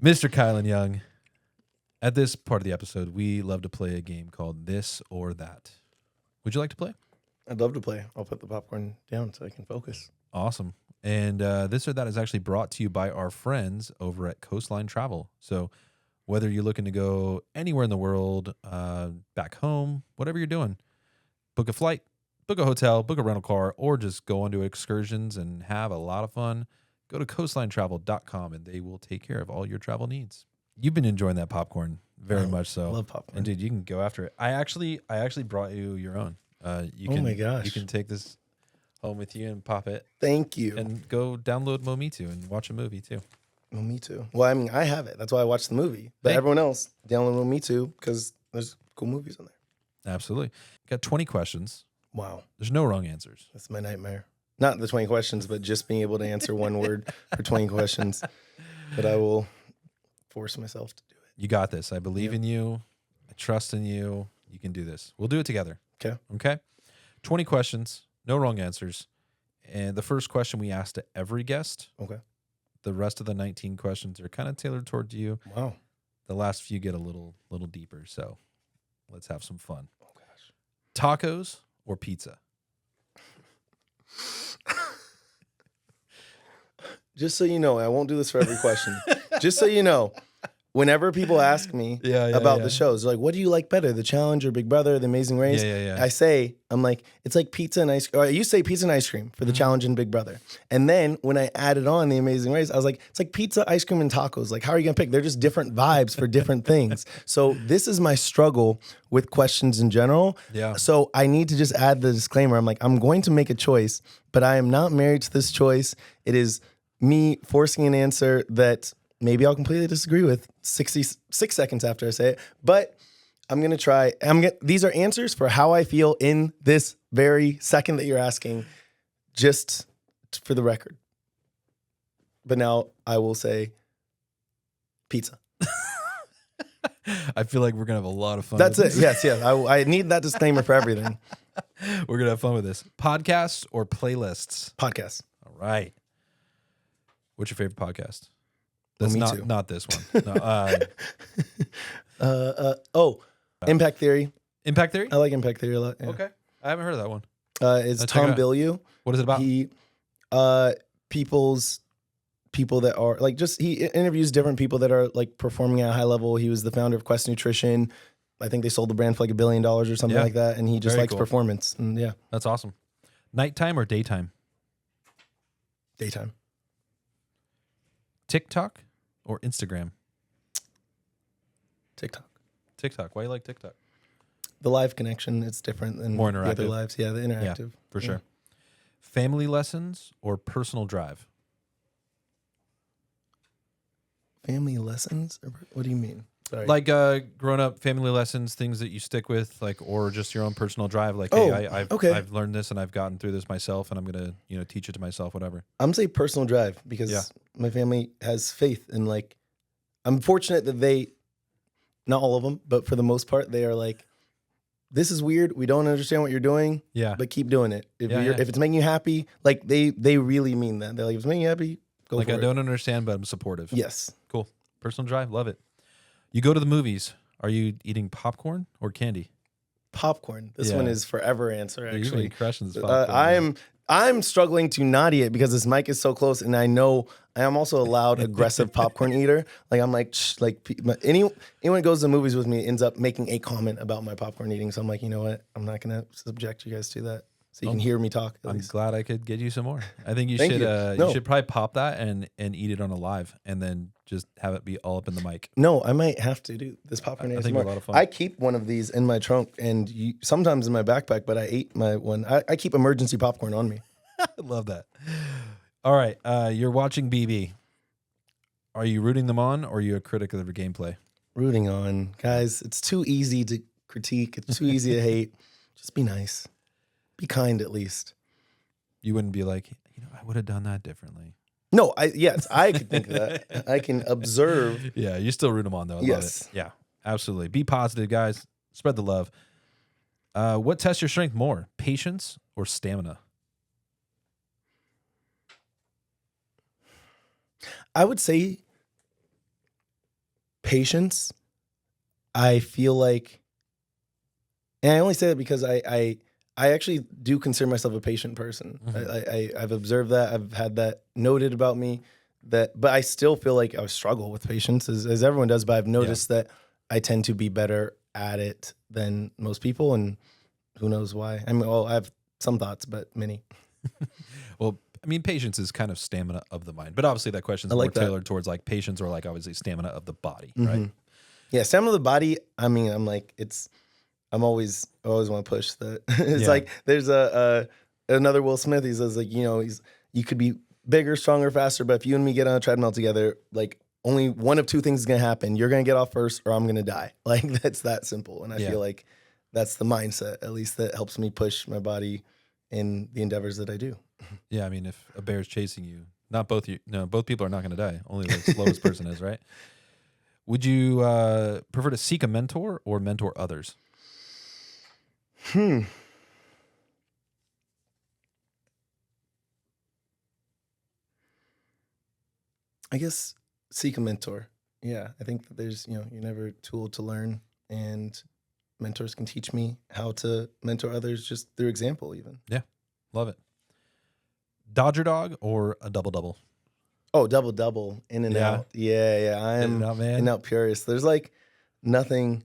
Mr. Kyland Young, at this part of the episode, we love to play a game called This or That. Would you like to play? I'd love to play. I'll put the popcorn down so I can focus. Awesome. And This or That is actually brought to you by our friends over at Coastline Travel. So whether you're looking to go anywhere in the world, back home, whatever you're doing, book a flight, book a hotel, book a rental car, or just go on to excursions and have a lot of fun, go to coastlinetravel.com and they will take care of all your travel needs. You've been enjoying that popcorn very much so. I love popcorn. And dude, you can go after it. I actually brought you your own. You Oh can, my gosh. You can take this home with you and pop it. Thank you. And go download Momitu and watch a movie too. Well, me too. Well, I mean, I have it. That's why I watched the movie. But everyone else, download Me Too because there's cool movies on there. Absolutely. Got 20 questions. Wow. There's no wrong answers. That's my nightmare. Not the 20 questions, but just being able to answer one word for 20 questions. But I will force myself to do it. You got this. I believe in you. I trust in you. You can do this. We'll do it together. Okay. Okay? 20 questions, no wrong answers. And the first question we ask to every guest. Okay. The rest of the 19 questions are kind of tailored towards you. Wow. The last few get a little deeper. So let's have some fun. Oh, gosh. Tacos or pizza? Just so you know, I won't do this for every question. Just so you know, whenever people ask me about the shows, like, what do you like better, The Challenge or Big Brother, The Amazing Race? I say, I'm like, it's like pizza and ice cream. Or you say pizza and ice cream for The Challenge and Big Brother. And then when I added on The Amazing Race, I was like, it's like pizza, ice cream, and tacos. Like, how are you going to pick? They're just different vibes for different things. So this is my struggle with questions in general. Yeah. So I need to just add the disclaimer. I'm like, I'm going to make a choice, but I am not married to this choice. It is me forcing an answer that maybe I'll completely disagree with 66 seconds after I say it, but I'm going to try. These are answers for how I feel in this very second that you're asking, just for the record. But now I will say pizza. I feel like we're going to have a lot of fun. That's it. Yes. I need that disclaimer for everything. We're going to have fun with this. Podcasts or playlists? Podcast. All right. What's your favorite podcast? Well, That's not this one. No, Impact Theory. Impact Theory? I like Impact Theory a lot. Yeah. Okay. I haven't heard of that one. It's Let's check it Tom out. Bilyeu. What is it about? He, people that are like, just he interviews different people that are like performing at a high level. He was the founder of Quest Nutrition. I think they sold the brand for like $1 billion or something like that. And he just Very likes cool. performance. And yeah, That's awesome. Nighttime or daytime? daytime. TikTok or Instagram? TikTok. TikTok. Why do you like TikTok? The live connection, it's different than More the interactive. other lives. Yeah, the interactive. For sure. Family lessons or personal drive? Family lessons? What do you mean? Sorry. Like grown up family lessons, things that you stick with, like, or just your own personal drive. Like, Oh, hey, okay. I've learned this and I've gotten through this myself, and I'm gonna, teach it to myself. Whatever. I'm saying personal drive because my family has faith in, like, I'm fortunate that not all of them, but for the most part, they are like, this is weird. We don't understand what you're doing. Yeah. But keep doing it. If it's making you happy, like they really mean that. They're like, if it's making you happy, go Like, for I it. don't understand, but I'm supportive. Yes. Cool. Personal drive. Love it. You go to the movies. Are you eating popcorn or candy? Popcorn. This Yeah. one is forever answer, You've actually. been crushing this popcorn. I'm struggling to not eat it because this mic is so close, and I know I am also a loud, aggressive popcorn eater. Like, I'm like, shh, like anyone that goes to the movies with me ends up making a comment about my popcorn eating. So I'm like, you know what? I'm not going to subject you guys to that. So you can hear me talk. At I'm least. glad I could get you some more. I think you Thank should. you. You No. should probably pop that and eat it on a live, and then just have it be all up in the mic. No, I might have to do this popcorn. I think ASMR. a lot of fun. I keep one of these in my trunk and sometimes in my backpack, but I ate my one. I keep emergency popcorn on me. I love that. All right, you're watching BB. Are you rooting them on, or are you a critic of their gameplay? Rooting on. Guys, it's too easy to critique. It's too easy to hate. Just be nice. Be kind at least. You wouldn't be like, I would have done that differently. No, I could think of that. I can observe. Yeah, you still root them on, though. I love Yes. it. Yeah, absolutely. Be positive, guys. Spread the love. What tests your strength more, patience or stamina? I would say patience, I feel like, and I only say that because I actually do consider myself a patient person. I've observed that. I've had that noted about me. But I still feel like I struggle with patience, as everyone does. But I've noticed that I tend to be better at it than most people, and who knows why? I mean, well, I have some thoughts, but many. Well, I mean, patience is kind of stamina of the mind, but obviously that question is I more like that. tailored towards like patience or like obviously stamina of the body, Mm-hmm. right? Yeah, stamina of the body. I mean, I always want to push that. It's like there's another Will Smith. He says like, you could be bigger, stronger, faster, but if you and me get on a treadmill together, like only one of two things is gonna happen. You're gonna get off first, or I'm gonna die. Like that's that simple. And I feel like that's the mindset, at least, that helps me push my body in the endeavors that I do. Yeah, I mean, if a bear is chasing you, both people are not going to die. Only the slowest person is, right? Would you prefer to seek a mentor or mentor others? I guess seek a mentor. Yeah, I think that there's, you're never too old to learn, and mentors can teach me how to mentor others just through example, even. Yeah, love it. Dodger dog or a double double? Oh, double double, in and Yeah. out. Yeah. I In am and out, man. in and out purist. There's like nothing.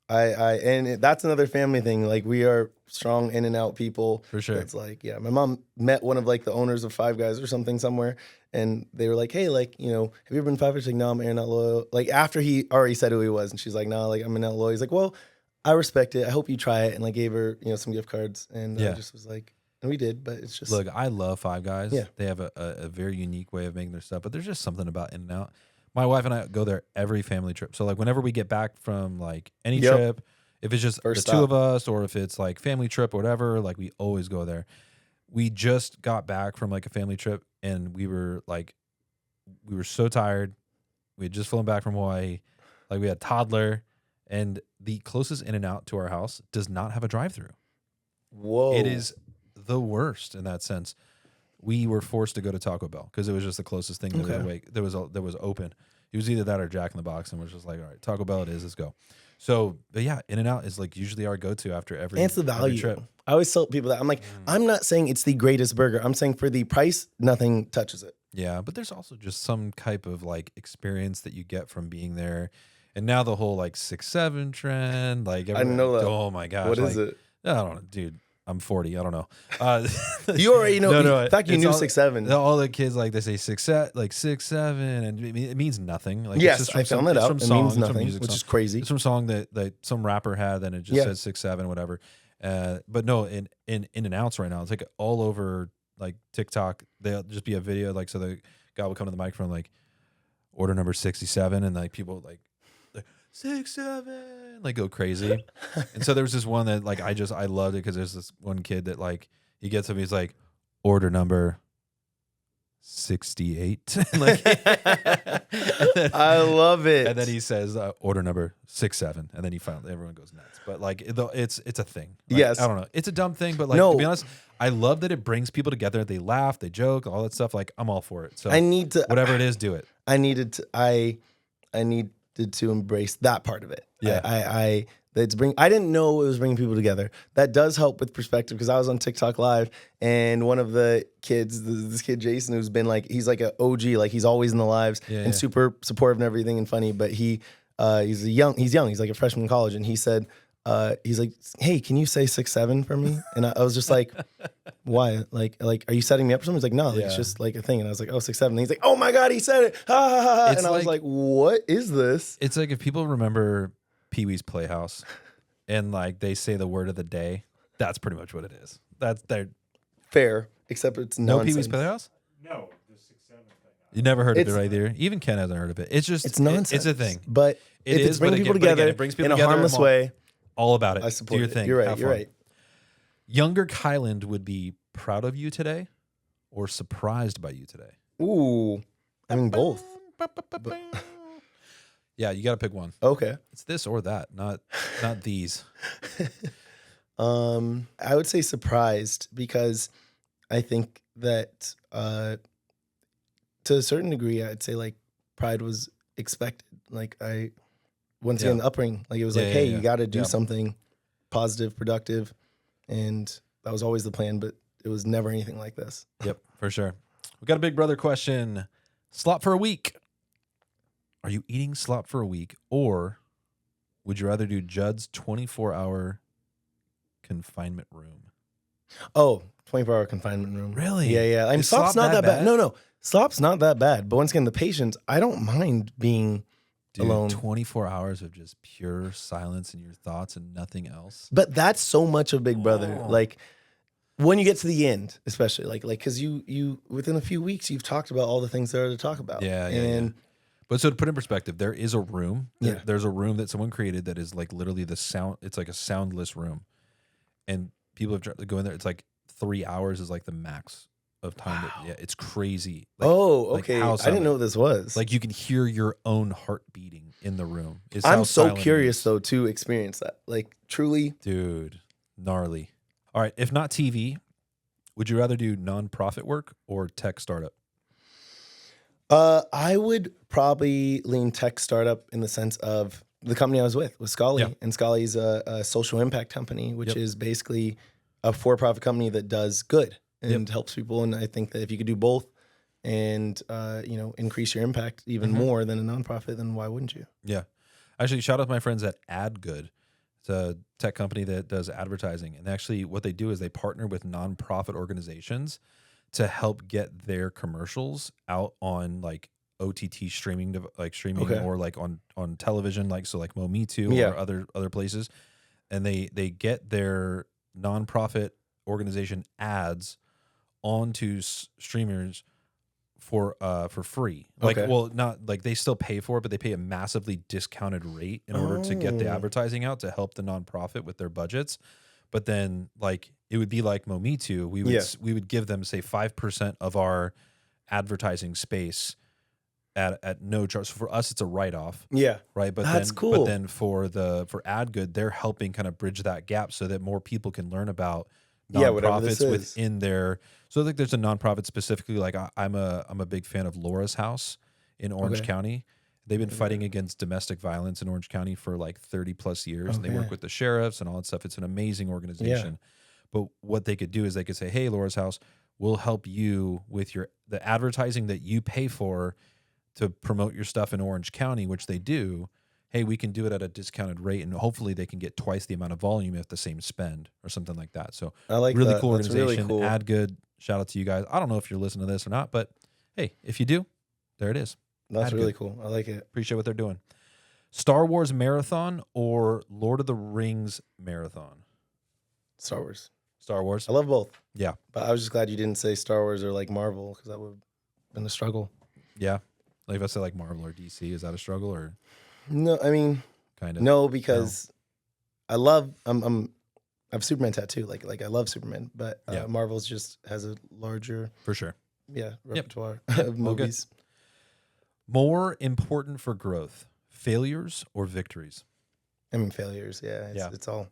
That's another family thing. Like we are strong in and out people. For sure. It's like, yeah, my mom met one of like the owners of Five Guys or something somewhere, and they were like, hey, like, have you ever been Five Guys? Like, no, I'm in and out loyal. Like after he already said who he was, and she's like, no, like I'm in and out loyal. He's like, well, I respect it. I hope you try it, and like gave her, some gift cards, and I just was like, and we did, but it's just Look, I love Five Guys. Yeah. They have a very unique way of making their stuff, but there's just something about In and Out. My wife and I go there every family trip. So like whenever we get back from like any Yep. trip, if it's just First the two stop. of us or if it's like family trip or whatever, like we always go there. We just got back from like a family trip and we were so tired. We had just flown back from Hawaii. Like we had a toddler, and the closest In and Out to our house does not have a drive-through. Whoa. It is the worst in that sense. We were forced to go to Taco Bell because it was just the closest thing that was open. It was either that or Jack in the Box, and we're just like, all right, Taco Bell it is. Let's go. So, but yeah, In and Out is like usually our go-to after every. And it's the every value. trip. I always tell people that. I'm like, I'm not saying it's the greatest burger. I'm saying for the price, nothing touches it. Yeah, but there's also just some type of like experience that you get from being there. And now the whole like 6-7 trend, like I know that. Oh my gosh, What like, is it? I don't know, dude. I'm 40. I don't know. You already know. No, in fact, you knew 6-7. All the kids like they say 6-7, and it means nothing. Like Yes, it's just from I found that out. From It song, means it's from nothing, music which song. is crazy. It's from song that some rapper had, and it just says 6-7, whatever. But no, in and outs right now, it's like all over like TikTok. They'll just be a video like so the guy will come to the microphone like order number 67, and like people like 6-7 like go crazy. And so there was this one that like I loved it because there's this one kid that like he gets up, he's like order number 68. Like, I love it. And then he says order number 6-7, and then he finally everyone goes nuts. But like it's a thing. Like, Yes. I don't know. It's a dumb thing, but like No. to be honest, I love that it brings people together. They laugh, they joke, all that stuff. Like I'm all for it. So I need to whatever it is, do it. I needed to embrace that part of it. Yeah. I didn't know it was bringing people together. That does help with perspective because I was on TikTok live and one of the kids, this kid Jason, who's been like, he's like an OG, like he's always in the lives and super supportive and everything and funny. But he's young. He's like a freshman in college, and he said, he's like, hey, can you say 6-7 for me? And I was just like, why? Like, are you setting me up for something? He's like, no, like, it's just like a thing. And I was like, oh, 6-7. And he's like, oh my God, he said it. Ha, ha, ha. And I was like, what is this? It's like if people remember Pee-wee's Playhouse and like they say the word of the day, that's pretty much what it is. That's their fair, except it's no nonsense. Pee-wee's Playhouse? No, the 6-7 thing. You never heard of it right there. Even Ken hasn't heard of it. It's just It's nonsense. It's a thing. But It if is, it's bringing but people again, together it brings people in a together. harmless way, all about it. I support Do your it. thing. You're right. Have You're fun. right. Younger Kyland would be proud of you today or surprised by you today? Ooh, I mean both. Yeah, you got to pick one. Okay. It's this or that, not these. I would say surprised because I think that to a certain degree, I'd say like pride was expected. Like once Yeah. again, the upbringing. Like it was Yeah, like, yeah, hey, yeah. you got to do Yeah. something positive, productive, and that was always the plan. But it was never anything like this. Yep, for sure. We got a big brother question. Slop for a week. Are you eating slop for a week, or would you rather do Judd's 24-hour confinement room? Oh, 24-hour confinement room. Really? Yeah, yeah. Is Slop's slop not that that bad. bad? No, no. Slop's not that bad. But once again, the patients, I don't mind being Dude, alone. 24 hours of just pure silence in your thoughts and nothing else. But that's so much of Big Brother. Oh. Like when you get to the end, especially like because you within a few weeks you've talked about all the things there are to talk about. Yeah, yeah, and yeah. But so to put in perspective, there is a room. Yeah. There's a room that someone created that is like literally the sound. It's like a soundless room, and people have tried to go in there. It's like 3 hours is like the max of time. Wow. Yeah, it's crazy. Like, oh, like okay. how I didn't silent. know what this was. Like you can hear your own heart beating in the room. It's I'm how so silent it curious is. though to experience that. Like truly. Dude, gnarly. All right, if not TV, would you rather do nonprofit work or tech startup? I would probably lean tech startup in the sense of the company I was with Scully, Yeah. and Scully's a social impact company, which Yep. is basically a for-profit company that does good and helps people. And I think that if you could do both and increase your impact even more than a nonprofit, then why wouldn't you? Yeah. Actually, shout out to my friends at AdGood. It's a tech company that does advertising. And actually, what they do is they partner with nonprofit organizations to help get their commercials out on like OTT streaming, Okay. or like on television, like so like Me Too Yeah. or other places. And they get their nonprofit organization ads onto streamers for free. Like, Okay. well, not like they still pay for it, but they pay a massively discounted rate in order to get the Oh. advertising out to help the nonprofit with their budgets. But then like it would be like Me Too. We would give them say 5% of our advertising space at no charge. So for us, it's a write-off. Yeah. Right. But That's then, cool. But then for AdGood, they're helping kind of bridge that gap so that more people can learn about whatever this nonprofits is. within their. So I think there's a nonprofit specifically. Like I'm a big fan of Laura's House in Orange Okay. County. They've been fighting against domestic violence in Orange County for like 30 plus years. And they Okay. work with the sheriffs and all that stuff. It's an amazing organization. But what they could do is they could say, hey, Laura's House, we'll help you with the advertising that you pay for to promote your stuff in Orange County, which they do. Hey, we can do it at a discounted rate, and hopefully they can get twice the amount of volume at the same spend or something like that. So I like really that. cool That's organization. really cool. AdGood, shout out to you guys. I don't know if you're listening to this or not, but hey, if you do, there it is. That's AdGood. really cool. I like it. Appreciate what they're doing. Star Wars marathon or Lord of the Rings marathon? Star Wars. Star Wars. I love both. Yeah. But I was just glad you didn't say Star Wars or like Marvel because that would have been a struggle. Yeah. Like if I say like Marvel or DC, is that a struggle or No, I mean, kind of? no, because I love I have Superman tattoo. Like I love Superman, but Yeah. Marvel's just has a larger For sure. repertoire Yep. of All good. movies. More important for growth, failures or victories? I mean, failures. Yeah, it's all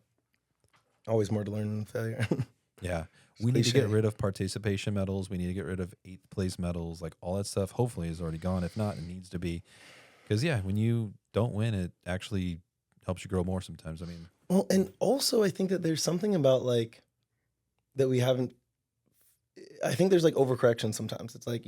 always more to learn than failure. Yeah. We need to get cliche. rid of participation medals. We need to get rid of 8th place medals. Like all that stuff, hopefully, is already gone. If not, it needs to be. Because, yeah, when you don't win, it actually helps you grow more sometimes. I mean, Well, and also I think that there's something about like that we haven't. I think there's like overcorrection sometimes. It's like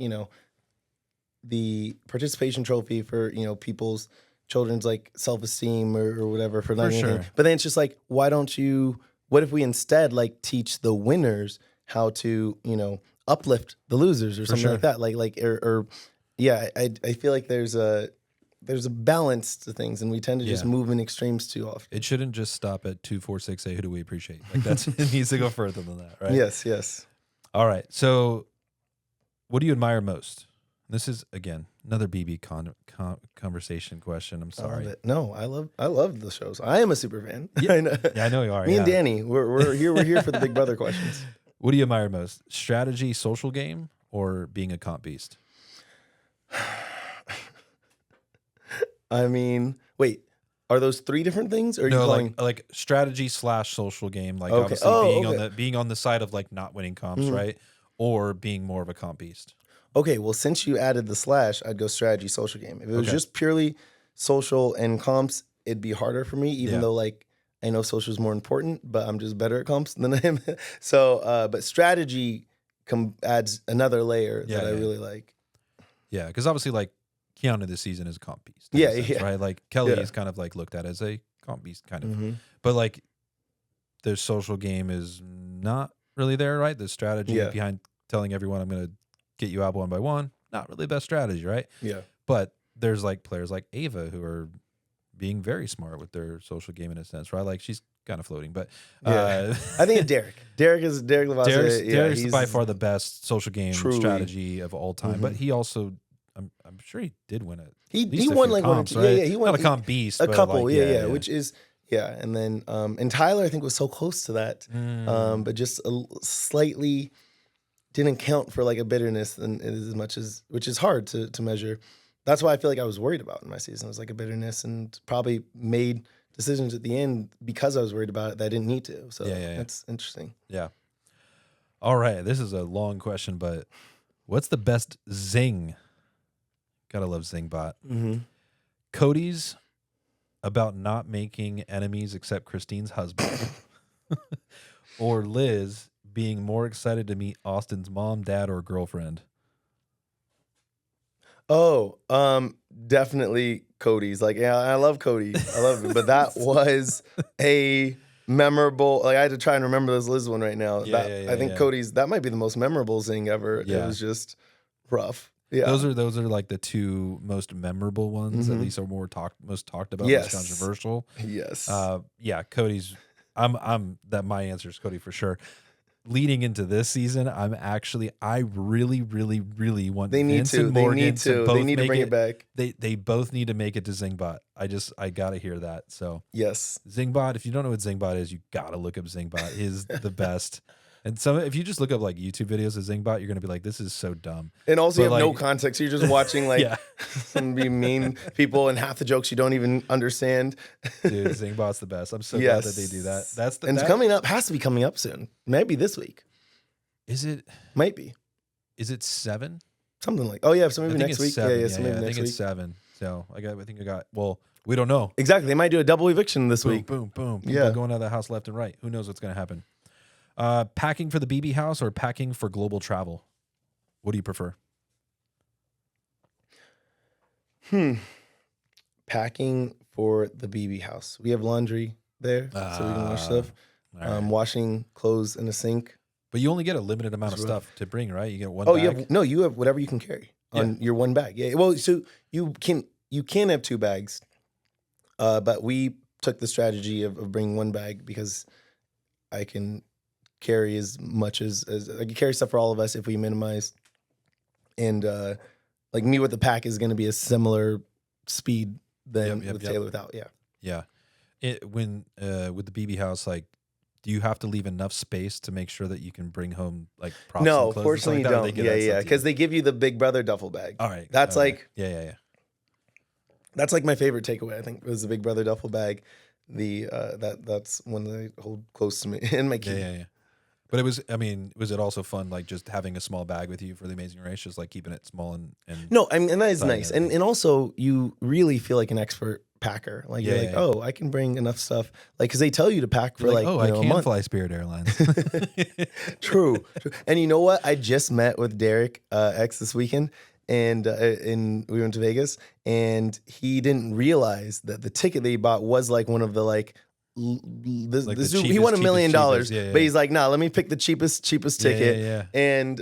the participation trophy for people's children's like self-esteem or whatever for not For anything. sure. But then it's just like, why don't you? What if we instead like teach the winners how to uplift the losers or something sure. like that? I feel like there's a balance to things, and we tend to just Yeah. move in extremes too often. it shouldn't just stop at 2, 4, 6, 8. Who do we appreciate? Like that's it needs to go further than that, right? Yes. All right. So, what do you admire most? This is again another BB conversation question. I'm I love sorry. it. No, I love the shows. I am a super fan. Yeah. I know. Yeah, I know you are. Me and yeah. Danny, we're here for the Big Brother questions. What do you admire most? Strategy, social game, or being a comp beast? I mean, wait, are those three different things? Or are you No, calling? like strategy / social game. Like Okay. obviously Oh, being okay. being on the side of like not winning comps, Mhm. right? Or being more of a comp beast. Okay, well, since you added the slash, I'd go strategy, social game. If it was Okay. just purely social and comps, it'd be harder for me, even Yeah. though like I know social is more important, but I'm just better at comps than I am. So, but strategy adds another layer Yeah, that I yeah. really like. Yeah, because obviously, like Keanu this season is a comp beast. in Yeah, a sense, yeah. right. Like Kelly Yeah. is kind of like looked at as a comp beast, kind of. Mm-hmm. But like their social game is not really there, right? The strategy Yeah. behind telling everyone I'm going to get you out one by one, not really the best strategy, right? Yeah. But there's like players like Ava who are being very smart with their social game in a sense, right? Like she's kind of floating, but Yeah. I think it's Derek. Derek Lavazza. Derek's he's by far the best social game truly strategy of all time. But Mhm. he also, I'm sure he did win it. He won like one or two. Yeah, he won Not a comp beast, a but couple. like, yeah, which is and then and Tyler I think was so close to that, but just slightly didn't count for like a bitterness and as much as, which is hard to measure. That's why I feel like I was worried about in my season. It was like a bitterness, and probably made decisions at the end because I was worried about it that I didn't need to. So that's interesting. Yeah. All right, this is a long question, but what's the best zing? Gotta love Zingbot. Mm-hmm. Cody's about not making enemies except Christine's husband, or Liz being more excited to meet Austin's mom, dad, or girlfriend. Oh, definitely Cody's. Like, yeah, I love Cody. I love him. But that was a memorable, like I had to try and remember this Liz one right now. I think Cody's, that might be the most memorable zing ever. Yeah. It was just rough. Yeah. Those are like the two most memorable ones, at least are most talked about, most controversial. Yes. Yeah, Cody's my answer is Cody for sure. Leading into this season, I really, really, really want Vince and Morgan to both they need to bring it back. They both need to make it to Zingbot. I gotta hear that. So yes, Zingbot. If you don't know what Zingbot is, you gotta look up Zingbot. Is the best. And if you just look up like YouTube videos of Zingbot, you're gonna be like, this is so dumb. And also, you have no context. You're just watching like some be mean people, and half the jokes you don't even understand. Dude, Zingbot's the best. I'm so glad that they do that. It's coming up. Has to be coming up soon. Maybe this week. Is it? Might be. Is it 7? Something like. Oh yeah, so maybe next week. 7. Yeah, so maybe next week. I think it's 7. So I think I got. Well, we don't know. Exactly. They might do a double eviction this week. Boom, boom. People going out of the house left and right. Who knows what's gonna happen? Packing for the BB house or packing for global travel? What do you prefer? Packing for the BB house. We have laundry there, so we can wash stuff. Right. Washing clothes in a sink. But you only get a limited amount of stuff to bring, right? You get one bag. You have whatever you can carry on your one bag. Yeah. Well, so you can have 2 bags, but we took the strategy of bringing one bag because I can carry as much as I can carry stuff for all of us if we minimize. And like me with the pack is going to be a similar speed than with Taylor without. Yeah. Yeah. When with the BB house, like, do you have to leave enough space to make sure that you can bring home like props? No, and clothes fortunately you don't. Yeah, because they give you the Big Brother duffel bag. All right, that's like yeah. That's like my favorite takeaway. I think was the Big Brother duffel bag. That's one that I hold close to me and my key. Yeah. But was it also fun, like just having a small bag with you for the Amazing Race, just like keeping it small and no, I mean, and that is nice, and also you really feel like an expert packer. Like you're like, oh, I can bring enough stuff, like because they tell you to pack for like I can a month. Fly Spirit Airlines. True. And you know what? I just met with Derek X this weekend, and we went to Vegas, and he didn't realize that the ticket that he bought was like one of the he won $1 million, but he's like, nah, let me pick the cheapest ticket. And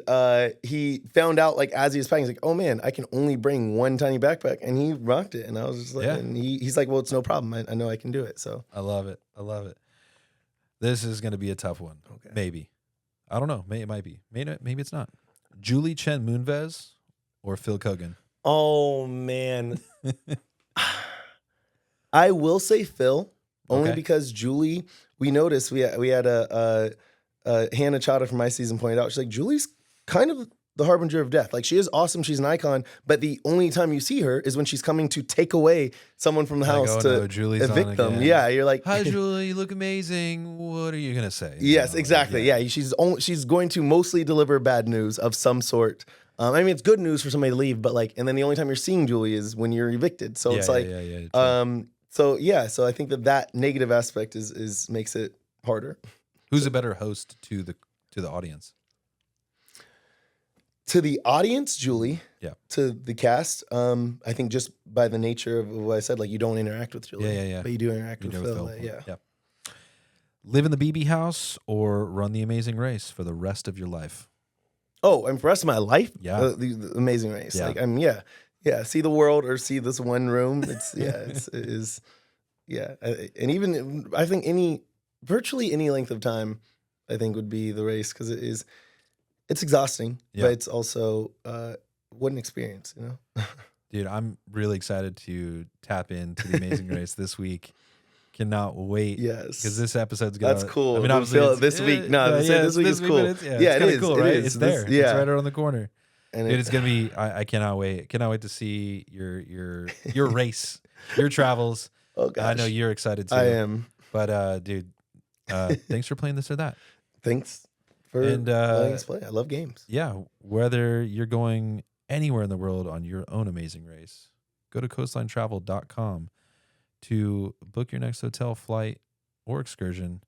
he found out like as he was packing, he's like, oh man, I can only bring one tiny backpack, and he rocked it. And I was just like, and he's like, well, it's no problem. I know I can do it. So I love it. This is going to be a tough one. Okay. Maybe. I don't know. It might be. Maybe it's not. Julie Chen Moonves or Phil Kogan? Oh man. I will say Phil. Only because Julie, we noticed we had a Hannah Chada from my season pointed out. She's like, Julie's kind of the harbinger of death. Like she is awesome, she's an icon, but the only time you see her is when she's coming to take away someone from the house to evict them. Yeah, you're like, hi Julie, you look amazing. What are you gonna say? Yes, exactly. Yeah, she's going to mostly deliver bad news of some sort. I mean, it's good news for somebody to leave, but like, and then the only time you're seeing Julie is when you're evicted. So it's like, So yeah, so I think that negative aspect is makes it harder. Who's a better host to the audience? To the audience, Julie. Yeah. To the cast, I think just by the nature of what I said, like you don't interact with Julie. Yeah. But you do interact You with know, Phil. Phil. Yeah. Live in the BB house or run the Amazing Race for the rest of your life. Oh, and for the rest of my life, Yeah. the Amazing Race. Yeah. Like see the world or see this one room. It's it is. Yeah, and even I think virtually any length of time, I think would be the race because it's exhausting, Yeah. but it's also what an experience, you know. Dude, I'm really excited to tap into the Amazing Race this week. Cannot wait. Yes, because this episode's gonna. that's cool. I mean, To obviously, feel it's, this week. No, yeah, this week is but cool. It's, Yeah, it's it kind of is. cool, It right? is. It's there. Yeah, It's right around the corner. and Dude, it's gonna be. I cannot wait. Cannot wait to see your race, your travels. Oh gosh, I know you're excited too. I am. But dude, thanks for playing this or that. Thanks for letting us play. I love games. Yeah, whether you're going anywhere in the world on your own Amazing Race, go to coastlinetravel.com to book your next hotel, flight, or excursion.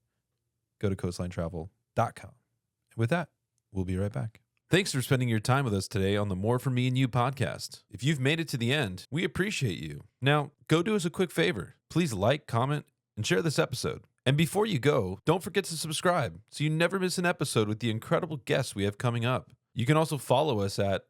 Go to coastlinetravel.com. With that, we'll be right back. Thanks for spending your time with us today on the More For Me and You podcast. If you've made it to the end, we appreciate you. Now, go do us a quick favor. Please like, comment, and share this episode. And before you go, don't forget to subscribe so you never miss an episode with the incredible guests we have coming up. You can also follow us at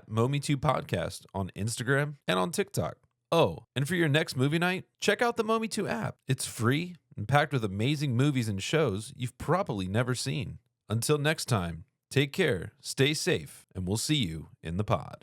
Momi2Podcast on Instagram and on TikTok. Oh, and for your next movie night, check out the Momi2 app. It's free and packed with amazing movies and shows you've probably never seen. Until next time, take care, stay safe, and we'll see you in the pod.